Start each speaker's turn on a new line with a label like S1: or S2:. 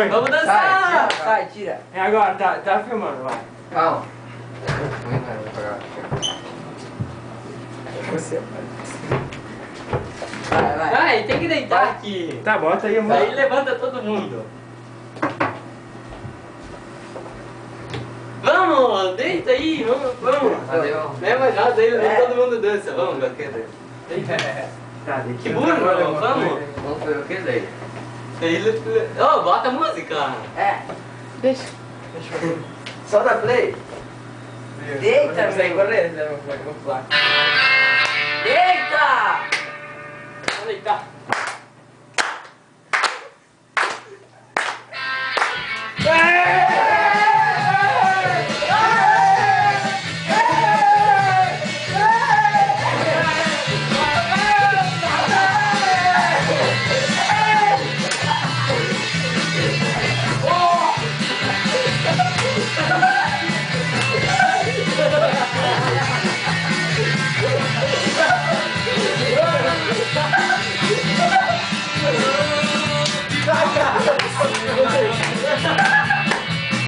S1: Foi.
S2: Vamos dançar!
S3: Sai, tira.
S1: É agora, tá filmando, vai.
S3: Calma.
S1: Você,
S3: Vai, vai.
S2: Vai, tem que deitar aqui.
S1: Tá, bota aí, amor.
S2: Aí levanta todo mundo. Vamos, deita aí, vamos.
S3: Valeu.
S2: Leva já, daí todo mundo dança. Vamos, Gaqueta.
S1: Tá, deixa
S2: Que
S1: eu
S2: burro,
S1: agora,
S2: vamos.
S3: Vamos ver o que daí.
S2: Oh, bota a música.
S3: É.
S4: Deixa.
S3: Só dá play. Deita,
S1: Consegue
S3: meu.
S1: correr, né? Vamos lá.
S3: Deita!
S2: Vamos deitar.